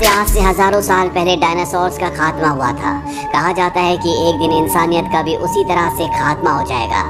से आज से हजारों साल पहले डायनासोर्स का खात्मा हुआ था। कहा जाता है कि एक दिन इंसानियत का भी उसी तरह से खात्मा हो जाएगा।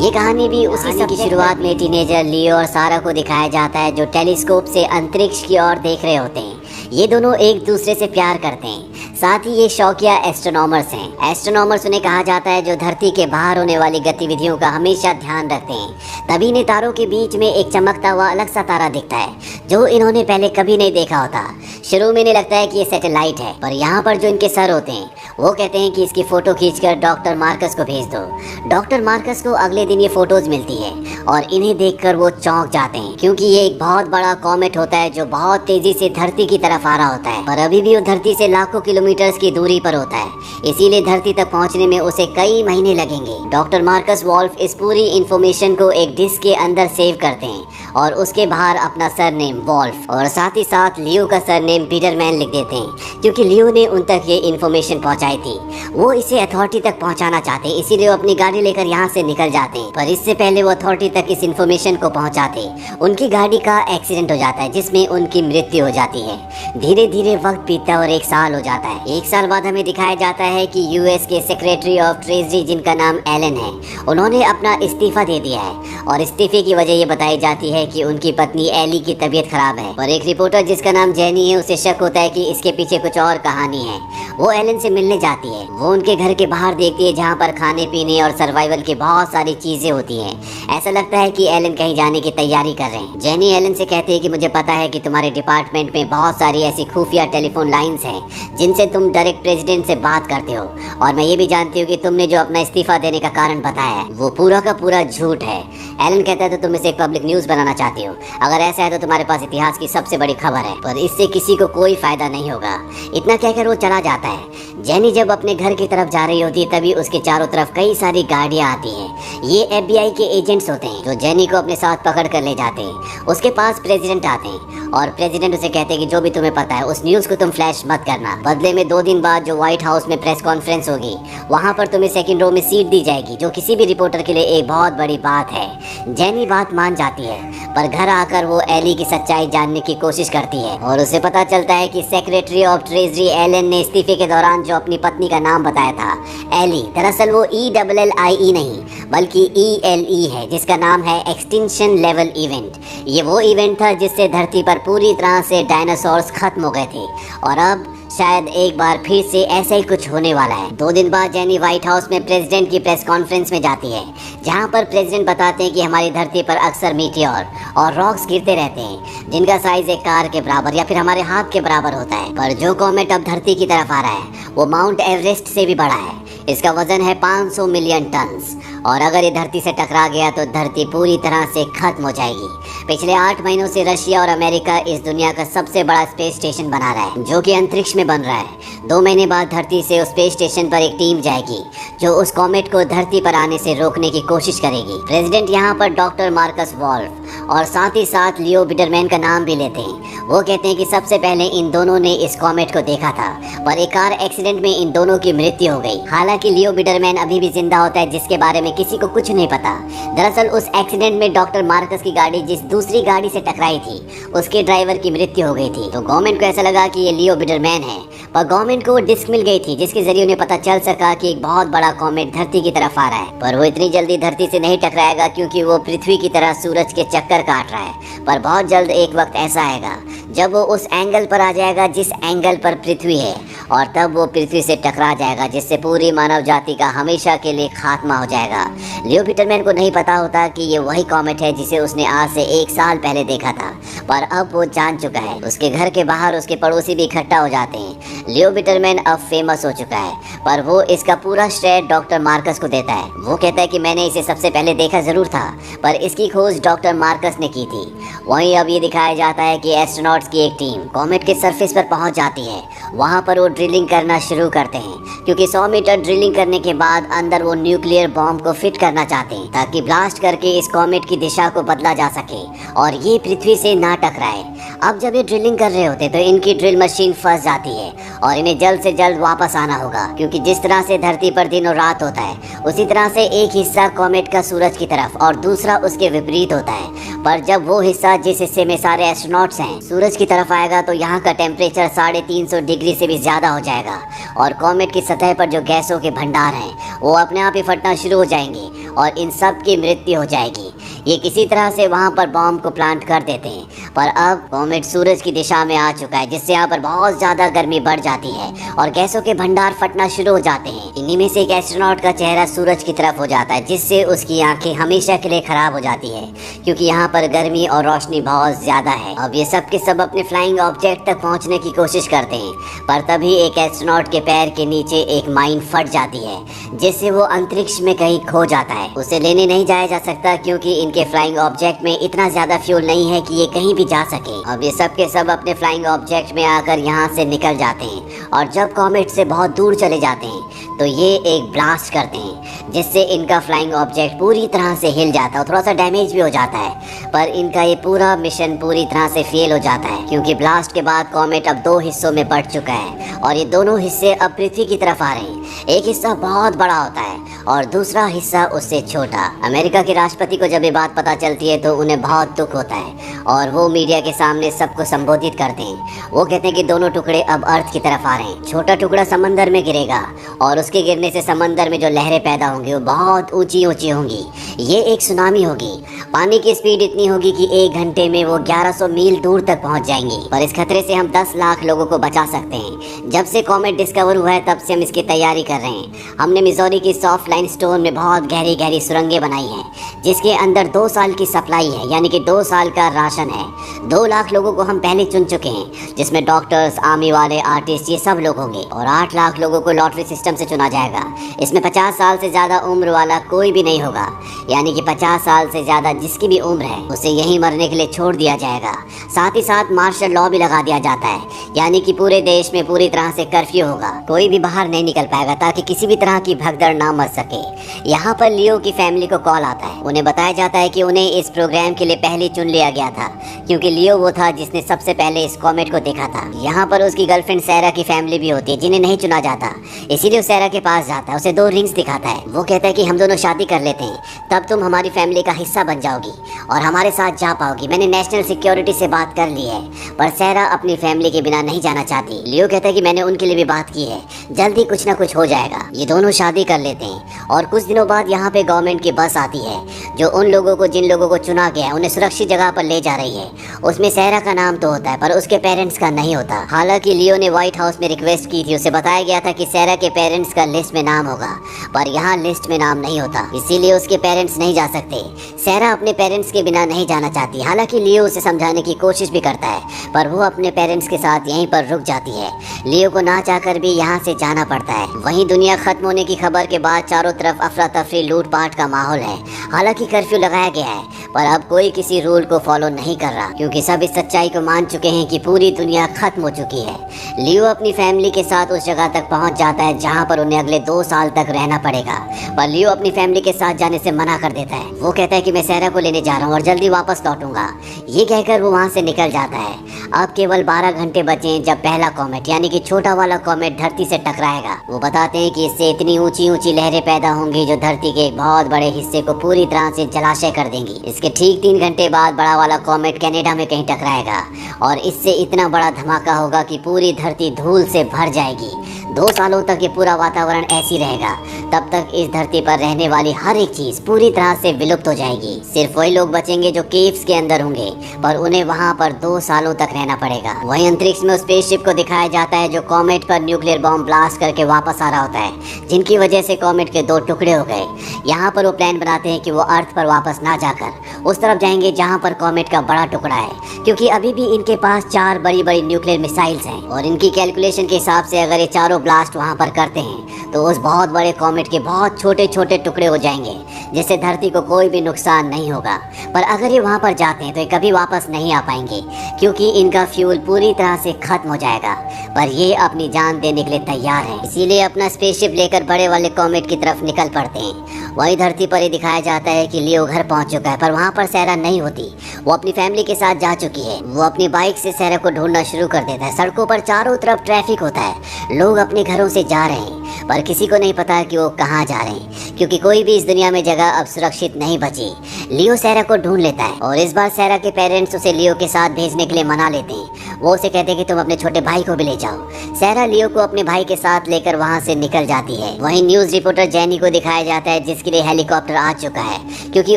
ये कहानी भी उसी सब की शुरुआत में टीनेजर लियो और सारा को दिखाया जाता है, जो टेलीस्कोप से अंतरिक्ष की ओर देख रहे होते हैं। ये दोनों एक दूसरे से प्यार करते हैं, साथ ही ये शौकिया एस्ट्रोनॉमर्स हैं। एस्ट्रोनॉमर्स उन्हें कहा जाता है जो धरती के बाहर होने वाली गतिविधियों का हमेशा ध्यान रखते हैं। तभी इन्हें तारों के बीच में एक चमकता हुआ अलग सा तारा दिखता है जो इन्होंने पहले कभी नहीं देखा होता। शुरू में इन्हें लगता है कि ये सैटेलाइट है, पर यहाँ पर जो इनके सर होते हैं वो कहते हैं कि इसकी फोटो खींचकर डॉक्टर मार्कस को भेज दो। डॉक्टर मार्कस को अगले दिन ये फोटोज मिलती है और इन्हें देखकर वो चौंक जाते हैं, क्योंकि ये एक बहुत बड़ा कॉमेट होता है जो बहुत तेजी से धरती की तरफ आ रहा होता है, पर अभी भी वो धरती से लाखों किलोमीटर की दूरी पर होता है। इसीलिए धरती तक पहुंचने में उसे कई महीने लगेंगे। डॉक्टर मार्कस वॉल्फ इस पूरी इंफॉर्मेशन को एक डिस्क के अंदर सेव करते हैं और उसके बाहर अपना सरनेम वॉल्फ और साथ ही साथ लियो का सरनेम बिटरमैन लिख देते हैं, क्योंकि लियो ने उन तक ये इन्फॉर्मेशन पहुंचाई थी। वो इसे अथॉरिटी तक पहुंचाना चाहते हैं, इसीलिए वो अपनी गाड़ी लेकर यहाँ से निकल जाते हैं। पर इससे पहले वो अथॉरिटी तक इस इन्फॉर्मेशन को पहुंचाते उनकी गाड़ी का एक्सीडेंट हो जाता है, जिसमें उनकी मृत्यु हो जाती है। धीरे धीरे वक्त बीतता है और 1 साल हो जाता है। 1 साल बाद हमें दिखाया जाता है कि यूएस के सेक्रेटरी ऑफ ट्रेजरी, जिनका नाम एलन है, उन्होंने अपना इस्तीफा दे दिया है और इस्तीफे की वजह ये बताई जाती है कि उनकी पत्नी एली की तबीयत खराब है। और एक रिपोर्टर जिसका नाम जेनी है, उसे शक होता है कि इसके पीछे कुछ और कहानी है। वो एलन से मिलने जाती है। वो उनके घर के बाहर देखती है जहाँ पर खाने पीने और सर्वाइवल की बहुत सारी चीजें होती हैं। ऐसा लगता है कि एलन कहीं जाने की तैयारी कर रहे हैं। जेनी एलन से कहती है कि मुझे पता है कि तुम्हारे डिपार्टमेंट में बहुत सारी ऐसी खुफिया टेलीफोन लाइंस हैं जिनसे तुम डायरेक्ट प्रेसिडेंट से बात करते हो, और मैं ये भी जानती हूँ कि तुमने जो अपना इस्तीफा देने का कारण बताया है वो पूरा का पूरा झूठ है। एलन कहता है तो तुम इसे एक पब्लिक न्यूज बनाना चाहती हो। अगर ऐसा है तो तुम्हारे पास इतिहास की सबसे बड़ी खबर है, पर इससे किसी को कोई फायदा नहीं होगा। इतना कहकर वो चला जाता है। जेनी जब अपने घर की तरफ जा रही होती है तभी उसके चारों तरफ कई सारी गाड़ियां आती हैं। ये FBI के एजेंट्स होते हैं जो जेनी को अपने साथ पकड़ कर ले जाते हैं। उसके पास प्रेसिडेंट आते हैं और प्रेसिडेंट उसे कहते हैं कि जो भी तुम्हें पता है उस न्यूज को तुम फ्लैश मत करना। बदले में 2 दिन बाद जो व्हाइट हाउस में प्रेस कॉन्फ्रेंस होगी वहां पर तुम्हें सेकंड रो में सीट दी जाएगी, जो किसी भी रिपोर्टर के लिए एक बहुत बड़ी बात है। जेनी बात मान जाती है, पर घर आकर वो एली की सच्चाई जानने की कोशिश करती है और उसे पता चलता है कि सेक्रेटरी ऑफ ट्रेजरी एलन ने इस्तीफे के दौरान जो अपनी पत्नी का नाम बताया था एली, दरअसल वो ELLIE नहीं बल्कि ELE है, जिसका नाम है एक्सटिंक्शन लेवल इवेंट। ये वो इवेंट था जिससे धरती पर पूरी तरह से डायनासोर्स खत्म हो गए थे और अब शायद एक बार फिर से ऐसा ही कुछ होने वाला है। 2 दिन बाद जेनी व्हाइट हाउस में प्रेसिडेंट की प्रेस कॉन्फ्रेंस में जाती है, जहां पर प्रेसिडेंट बताते हैं कि हमारी धरती पर अक्सर मीटियोर और रॉक्स गिरते रहते हैं जिनका साइज एक कार के बराबर या फिर हमारे हाथ के बराबर होता है। पर जो कॉमेट अब धरती की तरफ आ रहा है वो माउंट एवरेस्ट से भी बड़ा है। इसका वजन है 500 मिलियन टन्स और अगर ये धरती से टकरा गया तो धरती पूरी तरह से खत्म हो जाएगी। पिछले 8 महीनों से रशिया और अमेरिका इस दुनिया का सबसे बड़ा स्पेस स्टेशन बना रहा है, जो कि अंतरिक्ष में बन रहा है। 2 महीने बाद धरती से उस स्पेस स्टेशन पर एक टीम जाएगी जो उस कॉमेट को धरती पर आने से रोकने की कोशिश करेगी। प्रेसिडेंट यहाँ पर डॉक्टर मार्कस वॉल्फ और साथ ही साथ लियो बिटरमैन का नाम भी लेते हैं। वो कहते हैं कि सबसे पहले इन दोनों ने इस कॉमेट को देखा था, पर एक कार एक्सीडेंट में इन दोनों की मृत्यु हो गई। हालांकि लियो बिटरमैन अभी भी जिंदा होता है, जिसके बारे में किसी को कुछ नहीं पता। दरअसल उस एक्सीडेंट में डॉक्टर मार्कस की गाड़ी जिस दूसरी गाड़ी से टकराई थी उसके ड्राइवर की मृत्यु हो गई थी। तो गवर्नमेंट को ऐसा लगा कि ये लियो बिटरमैन है, पर गवर्नमेंट को वो डिस्क मिल गई थी जिसके जरिए उन्हें पता चल सका कि एक बहुत बड़ा कॉमेट धरती की तरफ आ रहा है। पर वो इतनी जल्दी धरती से नहीं टकराएगा क्योंकि वो पृथ्वी की तरह सूरज के चक्कर काट रहा है। पर बहुत जल्द एक वक्त ऐसा आएगा जब वो उस एंगल पर आ जाएगा जिस एंगल पर पृथ्वी है, और तब वो पृथ्वी से टकरा जाएगा, जिससे पूरी मानव जाति का हमेशा के लिए खात्मा हो जाएगा। लियो बिटरमैन को नहीं पता होता कि ये वही कॉमेट है जिसे उसने आज से 1 साल पहले देखा था, पर अब वो जान चुका है। उसके घर के बाहर उसके पड़ोसी भी इकट्ठा हो जाते हैं। लियो बिटरमैन अब फेमस हो चुका है, पर वो इसका पूरा श्रेय डॉक्टर मार्कस को देता है। वो कहता है कि मैंने इसे सबसे पहले देखा जरूर था, पर इसकी खोज डॉक्टर मार्कस ने की थी। वहीं अब ये दिखाया जाता है कि एस्ट्रोनॉट्स की एक टीम कॉमेट के सरफेस पर पहुंच जाती है। वहां पर वो ड्रिलिंग करना शुरू करते हैं, क्योंकि 100 मीटर ड्रिलिंग करने के बाद अंदर वो न्यूक्लियर बॉम्ब को फिट करना चाहते हैं ताकि ब्लास्ट करके इस कॉमेट की दिशा को बदला जा सके और ये पृथ्वी से ना टकराए। अब जब ये ड्रिलिंग कर रहे होते तो इनकी ड्रिल मशीन फंस जाती है और इन्हें जल्द से जल्द वापस आना होगा, क्योंकि जिस तरह से धरती पर दिन और रात होता है उसी तरह से एक हिस्सा कॉमेट का सूरज की तरफ और दूसरा उसके विपरीत होता है। पर जब वो हिस्सा जिस हिस्से में सारे एस्ट्रोनॉट्स हैं सूरज की तरफ आएगा तो यहाँ का टेम्परेचर 350 डिग्री से भी ज़्यादा हो जाएगा और कॉमेट की सतह पर जो गैसों के भंडार हैं वो अपने आप ही फटना शुरू हो जाएंगे और इन सब की मृत्यु हो जाएगी। ये किसी तरह से वहाँ पर बॉम्ब को प्लांट कर देते हैं, पर अब कॉमेट सूरज की दिशा में आ चुका है, जिससे यहाँ पर बहुत ज़्यादा गर्मी बढ़ जाती है और गैसों के भंडार फटना शुरू हो जाते हैं। इन्हीं में से एक एस्ट्रोनॉट का चेहरा सूरज की तरफ हो जाता है, जिससे उसकी आंखें हमेशा के लिए खराब हो जाती है, क्योंकि यहाँ पर गर्मी और रोशनी बहुत ज़्यादा है। अब ये सब के सब अपने फ्लाइंग ऑब्जेक्ट तक पहुँचने की कोशिश करते हैं, पर तभी एक एस्ट्रोनॉट के पैर के नीचे एक माइन फट जाती है, जिससे वो अंतरिक्ष में कहीं खो जाता है। उसे लेने नहीं जाया जा सकता क्योंकि इनके फ्लाइंग ऑब्जेक्ट में इतना ज्यादा फ्यूल नहीं है कि ये कहीं भी जा सके। अब ये सब के सब अपने फ्लाइंग ऑब्जेक्ट में आकर यहाँ से निकल जाते हैं और जब कॉमेट से बहुत दूर चले जाते हैं तो ये एक ब्लास्ट करते हैं, जिससे इनका फ्लाइंग ऑब्जेक्ट पूरी तरह से हिल जाता है और थोड़ा सा डैमेज भी हो जाता है। पर इनका ये पूरा मिशन पूरी तरह से फेल हो जाता है, क्योंकि ब्लास्ट के बाद कॉमेट अब 2 हिस्सों में बढ़ चुका है और ये दोनों हिस्से अब पृथ्वी की तरफ आ रहे हैं। एक हिस्सा बहुत बड़ा होता है और दूसरा हिस्सा उससे छोटा। अमेरिका के राष्ट्रपति को जब ये बात पता चलती है तो उन्हें बहुत दुख होता है और वो मीडिया के सामने सबको संबोधित करते हैं। वो कहते हैं कि दोनों टुकड़े अब अर्थ की तरफ आ रहे हैं। छोटा टुकड़ा समंदर में गिरेगा और उसके गिरने से समंदर में जो लहरें पैदा होंगी वो बहुत ऊंची ऊंची होंगी। ये एक सुनामी होगी। पानी की स्पीड इतनी होगी कि 1 घंटे में वो 1100 मील दूर तक पहुंच जाएंगी। पर इस खतरे से हम 10 लाख लोगों को बचा सकते हैं। जब से कॉमेट डिस्कवर हुआ है तब से हम इसकी तैयारी कर रहे हैं। हमने मिजोरी की सॉफ्ट लाइन स्टोन में बहुत गहरी गहरी सुरंगें बनाई हैं, जिसके अंदर 2 साल की सप्लाई है, यानी कि 2 साल का राशन है। 2 लाख लोगों को हम पहले चुन चुके हैं, जिसमें डॉक्टर्स, आर्मी वाले, आर्टिस्ट, ये सब लोग होंगे और 8 लाख लोगों को लॉटरी सिस्टम से चुना जाएगा। इसमें 50 साल से ज़्यादा उम्र वाला कोई भी नहीं होगा, यानी कि 50 साल से ज़्यादा जिसकी भी उम्र है उसे यहीं मरने के लिए छोड़ दिया जाएगा। साथ ही साथ मार्शल लॉ भी लगा दिया जाता है, यानी कि पूरे देश में पूरी तरह से कर्फ्यू होगा। कोई भी बाहर नहीं निकल पाएगा ताकि किसी भी तरह की भगदड़ ना मच सके। यहाँ पर लियो की फैमिली को कॉल आता है। उन्हें बताया जाता है कि उन्हें इस प्रोग्राम के लिए पहले चुन लिया गया था, क्योंकि लियो वो था जिसने सबसे पहले इस कॉमेट को देखा था। यहाँ पर उसकी गर्लफ्रेंड सैरा की फैमिली भी होती है, जिन्हें नहीं चुना जाता। इसीलिए वो सैरा के पास जाता है, उसे 2 रिंग्स दिखाता है। वो कहता है कि हम दोनों शादी कर लेते हैं, तब तुम हमारी फैमिली का हिस्सा बन जाओगी और हमारे साथ जा पाओगी। मैंने नेशनल सिक्योरिटी से बात कर ली है, पर सैरा अपनी फैमिली के बिना नहीं जाना चाहती। लियो कहता है कि मैंने उनके लिए भी बात की है, जल्दी कुछ ना कुछ हो जाएगा। ये दोनों शादी कर लेते हैं और कुछ दिनों बाद यहाँ पे गवर्नमेंट की बस आती है, जो उन लोगों को जिन लोगों को चुना गया है उन्हें सुरक्षित जगह पर ले जा रही है। उसमें सैरा का नाम तो होता है, पर उसके पेरेंट्स का नहीं होता। हालांकि लियो ने व्हाइट हाउस में रिक्वेस्ट की थी, उसे बताया गया था कि सैरा के पेरेंट्स का लिस्ट में नाम होगा, पर यहाँ लिस्ट में नाम नहीं होता, इसीलिए उसके पेरेंट्स नहीं जा सकते। सैरा अपने पेरेंट्स के बिना नहीं जाना चाहती। हालांकि लियो उसे समझाने की कोशिश भी करता है, पर वो अपने पेरेंट्स के साथ यहीं पर रुक जाती है। लियो को ना चाहकर भी यहाँ से जाना पड़ता है। वहीं दुनिया खत्म होने की खबर के बाद चारों तरफ अफरा तफरी, लूटपाट का माहौल है। हालांकि कर्फ्यू लगाया गया है, पर अब कोई किसी रूल को फॉलो नहीं कर रहा, क्योंकि सब इस सच्चाई को मान चुके हैं कि पूरी दुनिया खत्म हो चुकी है। लियो अपनी फैमिली के साथ उस जगह तक पहुंच जाता है जहां पर उन्हें अगले 2 साल तक रहना पड़ेगा, पर लियो अपनी फैमिली के साथ जाने से मना कर देता है। वो कहता है कि मैं सैरा को लेने जा रहा हूँ और जल्दी वापस लौटूंगा। ये कहकर वो वहाँ से निकल जाता है। अब केवल 12 घंटे बचे हैं जब पहला कॉमेट, यानी कि छोटा वाला कॉमेट धरती से टकराएगा। वो बताते हैं कि इससे इतनी ऊंची ऊंची लहरें पैदा होंगी जो धरती के एक बहुत बड़े हिस्से को पूरी तरह से जलाशय कर देंगी। इसके ठीक 3 घंटे बाद बड़ा वाला कॉमेट कनाडा में कहीं टकराएगा और इससे इतना बड़ा धमाका होगा कि पूरी धरती धूल से भर जाएगी। 2 सालों तक ये पूरा वातावरण ऐसी रहेगा। तब तक इस धरती पर रहने वाली हर एक चीज पूरी तरह से विलुप्त हो जाएगी। सिर्फ वही लोग बचेंगे जो केव्स के अंदर होंगे, पर उन्हें वहाँ पर 2 सालों तक रहना पड़ेगा। वहीं अंतरिक्ष में उस स्पेसशिप को दिखाया जाता है जो कॉमेट पर न्यूक्लियर बॉम्ब ब्लास्ट करके वापस आ रहा होता है, जिनकी वजह से कॉमेट के 2 टुकड़े हो गए। यहाँ पर वो प्लान बनाते हैं कि वो अर्थ पर वापस ना जाकर उस तरफ जाएंगे जहाँ पर कॉमेट का बड़ा टुकड़ा है, क्योंकि अभी भी इनके पास 4 बड़ी बड़ी न्यूक्लियर मिसाइल्स हैं और इनकी कैलकुलेशन के हिसाब से अगर ये चारों ब्लास्ट वहाँ पर करते हैं तो उस बहुत बड़े कॉमेट के बहुत छोटे छोटे टुकड़े हो जाएंगे, जिससे धरती को कोई भी नुकसान नहीं होगा। पर अगर ये वहाँ पर जाते हैं तो ये कभी वापस नहीं आ पाएंगे, क्योंकि इनका फ्यूल पूरी तरह से खत्म हो जाएगा। पर ये अपनी जान देने के लिए तैयार है, इसीलिए अपना स्पेसशिप लेकर बड़े वाले कॉमेट की तरफ निकल पड़ते हैं। वही धरती पर ही दिखाया जाता है कि लियो घर पहुंच चुका है, पर वहाँ जहाँ पर सैरा नहीं होती। वो अपनी फैमिली के साथ जा चुकी है। वो अपनी बाइक से सैरा को ढूंढना शुरू कर देता है। सड़कों पर चारों तरफ ट्रैफिक होता है, लोग अपने घरों से जा रहे हैं, पर किसी को नहीं पता कि वो कहाँ जा रहे हैं, क्योंकि कोई भी इस दुनिया में जगह अब सुरक्षित नहीं बची। लियो सैरा को ढूंढ लेता है और इस बार सैरा के पेरेंट्स उसे लियो के साथ भेजने के लिए मना लेते हैं। वो उसे कहते हैं कि तुम अपने छोटे भाई को भी ले जाओ। सैरा लियो को अपने भाई के साथ लेकर वहाँ से निकल जाती है। वहीं न्यूज रिपोर्टर जेनी को दिखाया जाता है, जिसके लिए हेलीकॉप्टर आ चुका है, क्योंकि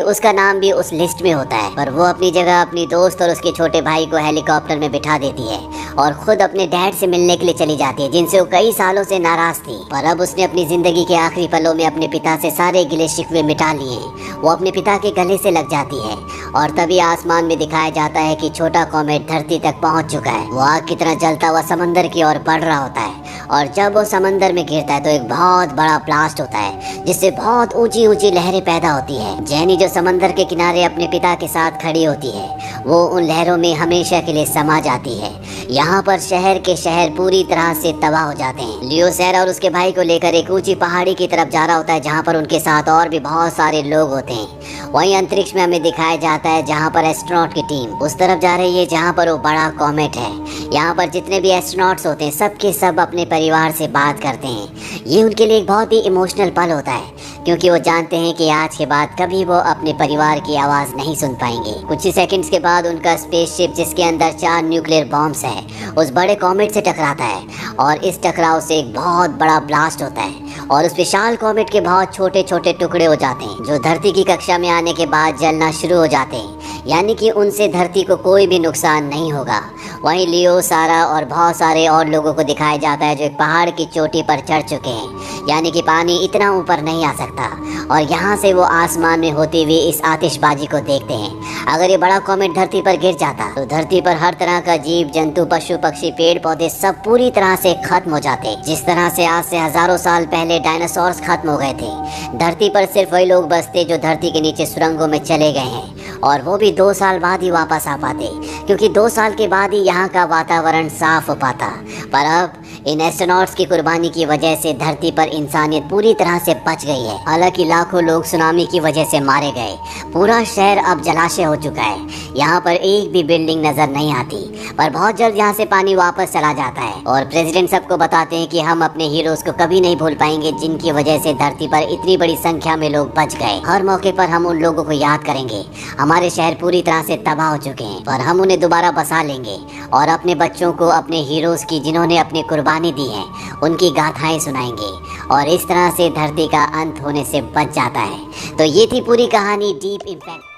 उसका नाम भी उस लिस्ट में होता है। पर वो अपनी जगह अपनी दोस्त और उसके छोटे भाई को हेलीकॉप्टर में बिठा देती है और खुद अपने डैड से मिलने के लिए चली जाती है, जिनसे वो कई सालों से नाराज थी। पर अब उसने अपनी जिंदगी के आखिरी पलों में अपने पिता से सारे गिले शिकवे मिटा लिए। वो अपने पिता के गले से लग जाती है और तभी आसमान में दिखाया जाता है कि छोटा कॉमेट धरती तक पहुंच चुका है। वो आग की तरह जलता हुआ समंदर की ओर बढ़ रहा होता है और जब वो समंदर में गिरता है तो एक बहुत बड़ा ब्लास्ट होता है, जिससे बहुत ऊंची ऊंची लहरें पैदा होती है। जेनी जो समंदर के किनारे अपने पिता के साथ खड़ी होती है, वो उन लहरों में हमेशा के लिए समा जाती है। यहाँ पर शहर के शहर पूरी तरह से तबाह हो जाते हैं। लियो सैरा और उसके भाई को लेकर एक ऊंची पहाड़ी की तरफ जा रहा होता है, जहाँ पर उनके साथ और भी बहुत सारे लोग होते हैं। वहीं अंतरिक्ष में हमें दिखाया जाता है जहाँ पर एस्ट्रोनॉट की टीम उस तरफ जा रही है जहाँ पर वो बड़ा कॉमेट है। यहाँ पर जितने भी एस्ट्रोनॉट्स होते हैं सबके सब अपने परिवार से बात करते हैं। ये उनके लिए एक बहुत ही इमोशनल पल होता है, क्योंकि वो जानते हैं कि आज के बाद कभी वो अपने परिवार की आवाज़ नहीं सुन पाएंगे। कुछ ही सेकंड्स के बाद उनका स्पेसशिप, जिसके अंदर 4 न्यूक्लियर बॉम्ब्स है, उस बड़े कॉमेट से टकराता है और इस टकराव से एक बहुत बड़ा ब्लास्ट होता है और उस विशाल कॉमेट के बहुत छोटे छोटे टुकड़े हो जाते हैं, जो धरती की कक्षा में आने के बाद जलना शुरू हो जाते हैं। यानी कि उनसे धरती को कोई भी नुकसान नहीं होगा। वहीं लियो, सारा और बहुत सारे और लोगों को दिखाया जाता है जो एक पहाड़ की चोटी पर चढ़ चुके हैं, यानी कि पानी इतना ऊपर नहीं आ सकता, और यहाँ से वो आसमान में होती हुई इस आतिशबाजी को देखते हैं। अगर ये बड़ा कॉमेट धरती पर गिर जाता तो धरती पर हर तरह का जीव जंतु, पशु पक्षी, पेड़ पौधे सब पूरी तरह से खत्म हो जाते। जिस तरह से आज से हजारों साल पहले डायनासोर्स खत्म हो गए थे, धरती पर सिर्फ वही लोग बसते जो धरती के नीचे सुरंगों में चले गए हैं, और वो भी 2 साल बाद ही वापस आ पाते, क्योंकि 2 साल के बाद ही यहाँ का वातावरण साफ हो पाता। पर अब इन एस्ट्रोनॉट्स की कुर्बानी की वजह से धरती पर इंसानियत पूरी तरह से बच गई है। हालांकि लाखों लोग सुनामी की वजह से मारे गए। पूरा शहर अब जलाशय हो चुका है। यहाँ पर एक भी बिल्डिंग नजर नहीं आती, पर बहुत जल्द यहाँ से पानी वापस चला जाता है और प्रेसिडेंट सबको बताते हैं कि हम अपने हीरोज को कभी नहीं भूल पाएंगे, जिनकी वजह से धरती पर इतनी बड़ी संख्या में लोग बच गए। हर मौके पर हम उन लोगों को याद करेंगे। हमारे शहर पूरी तरह से तबाह हो चुके हैं, पर हम उन्हें दोबारा बसा लेंगे और अपने बच्चों को अपने हीरोज की, जिन्होंने अपनी कुर्बानी दी है, उनकी गाथाएं सुनाएंगे, और इस तरह से धरती का अंत होने से बच जाता है। तो ये थी पूरी कहानी डीप इम्पैक्ट।